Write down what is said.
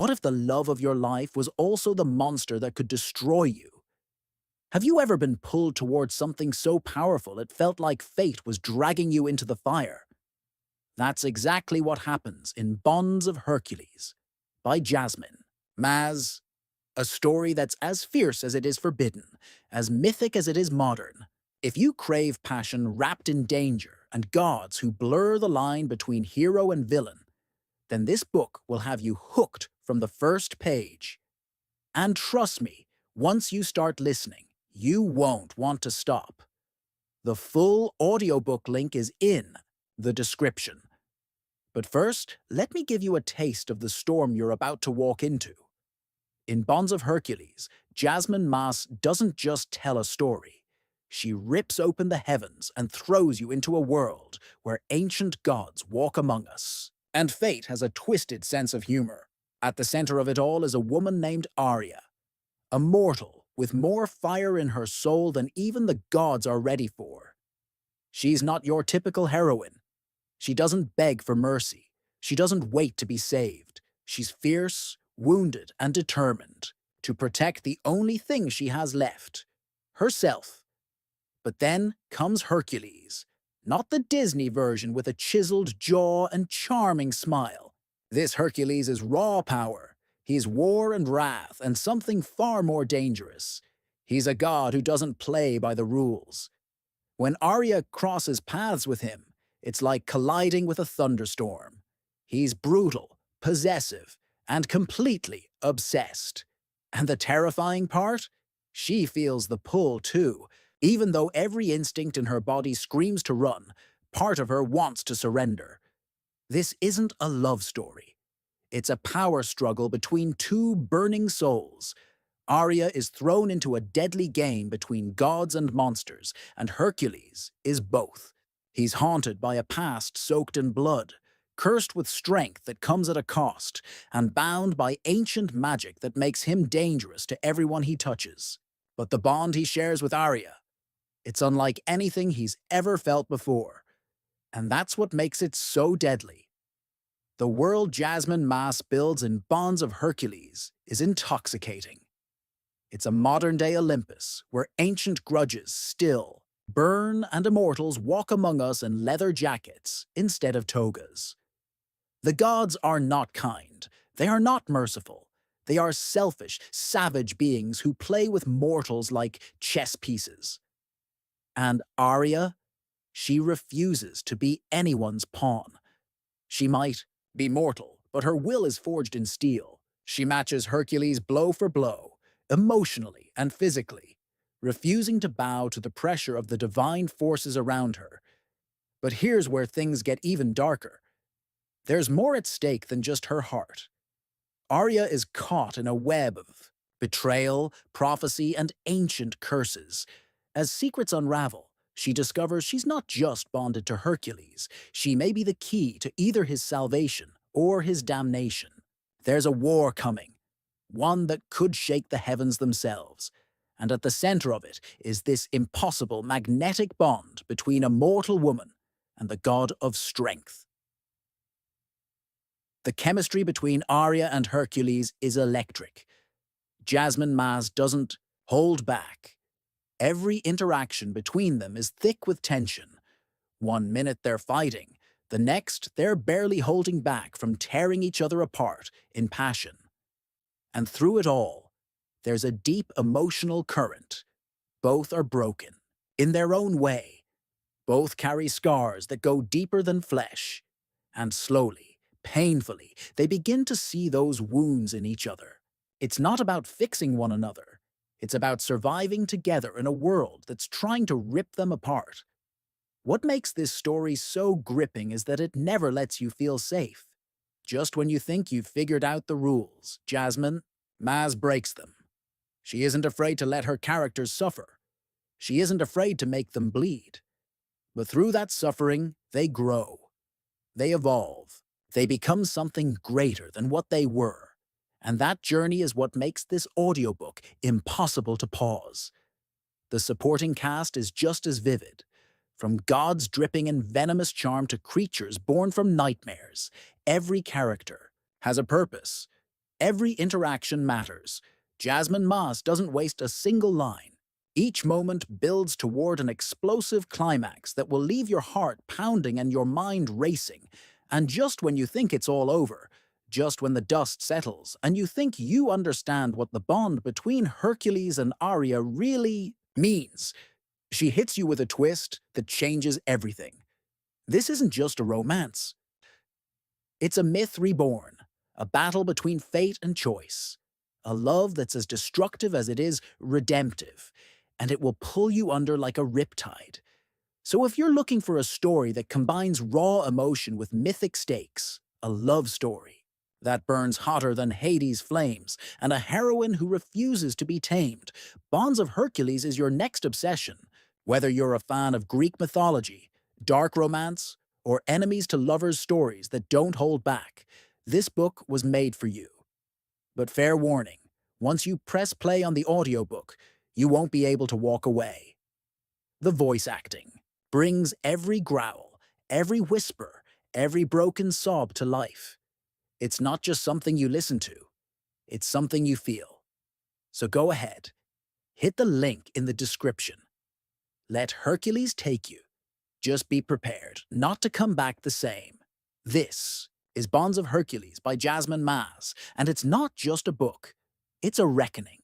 What if the love of your life was also the monster that could destroy you? Have you ever been pulled towards something so powerful it felt like fate was dragging you into the fire? That's exactly what happens in Bonds of Hercules by Jasmine. Maz, a story that's as fierce as it is forbidden, as mythic as it is modern. If you crave passion wrapped in danger and gods who blur the line between hero and villain, then this book will have you hooked from the first page. And trust me, once you start listening, you won't want to stop. The full audiobook link is in the description. But first, let me give you a taste of the storm you're about to walk into. In Bonds of Hercules, Jasmine Mas doesn't just tell a story. She rips open the heavens and throws you into a world where ancient gods walk among us. And fate has a twisted sense of humor. At the center of it all is a woman named Arya, a mortal with more fire in her soul than even the gods are ready for. She's not your typical heroine. She doesn't beg for mercy. She doesn't wait to be saved. She's fierce, wounded, and determined to protect the only thing she has left, herself. But then comes Hercules, not the Disney version with a chiseled jaw and charming smile. This Hercules is raw power. He's war and wrath and something far more dangerous. He's a god who doesn't play by the rules. When Arya crosses paths with him, it's like colliding with a thunderstorm. He's brutal, possessive, and completely obsessed. And the terrifying part? She feels the pull too. Even though every instinct in her body screams to run, part of her wants to surrender. This isn't a love story. It's a power struggle between two burning souls. Arya is thrown into a deadly game between gods and monsters, and Hercules is both. He's haunted by a past soaked in blood, cursed with strength that comes at a cost, and bound by ancient magic that makes him dangerous to everyone he touches. But the bond he shares with Arya, it's unlike anything he's ever felt before. And that's what makes it so deadly. The world Jasmine Mas builds in Bonds of Hercules is intoxicating. It's a modern-day Olympus where ancient grudges still burn and immortals walk among us in leather jackets instead of togas. The gods are not kind. They are not merciful. They are selfish, savage beings who play with mortals like chess pieces. And Arya, she refuses to be anyone's pawn. She might be mortal, but her will is forged in steel. She matches Hercules blow for blow, emotionally and physically, refusing to bow to the pressure of the divine forces around her. But here's where things get even darker. There's more at stake than just her heart. Arya is caught in a web of betrayal, prophecy, and ancient curses. As secrets unravel, she discovers she's not just bonded to Hercules. She may be the key to either his salvation or his damnation. There's a war coming, one that could shake the heavens themselves. And at the center of it is this impossible magnetic bond between a mortal woman and the god of strength. The chemistry between Arya and Hercules is electric. Jasmine Mas doesn't hold back. Every interaction between them is thick with tension. One minute they're fighting, the next they're barely holding back from tearing each other apart in passion. And through it all, there's a deep emotional current. Both are broken, in their own way. Both carry scars that go deeper than flesh. And slowly, painfully, they begin to see those wounds in each other. It's not about fixing one another. It's about surviving together in a world that's trying to rip them apart. What makes this story so gripping is that it never lets you feel safe. Just when you think you've figured out the rules, Jasmine Mas breaks them. She isn't afraid to let her characters suffer. She isn't afraid to make them bleed. But through that suffering, they grow. They evolve. They become something greater than what they were. And that journey is what makes this audiobook impossible to pause. The supporting cast is just as vivid. From gods dripping in venomous charm to creatures born from nightmares, every character has a purpose. Every interaction matters. Jasmine Mas doesn't waste a single line. Each moment builds toward an explosive climax that will leave your heart pounding and your mind racing. And just when you think it's all over, just when the dust settles and you think you understand what the bond between Hercules and Arya really means, she hits you with a twist that changes everything. This isn't just a romance. It's a myth reborn, a battle between fate and choice, a love that's as destructive as it is redemptive, and it will pull you under like a riptide. So if you're looking for a story that combines raw emotion with mythic stakes, a love story that burns hotter than Hades' flames, and a heroine who refuses to be tamed, Bonds of Hercules is your next obsession. Whether you're a fan of Greek mythology, dark romance, or enemies to lovers stories that don't hold back, this book was made for you. But fair warning, once you press play on the audiobook, you won't be able to walk away. The voice acting brings every growl, every whisper, every broken sob to life. It's not just something you listen to, it's something you feel. So go ahead, hit the link in the description. Let Hercules take you. Just be prepared not to come back the same. This is Bonds of Hercules by Jasmine Mas, and it's not just a book, it's a reckoning.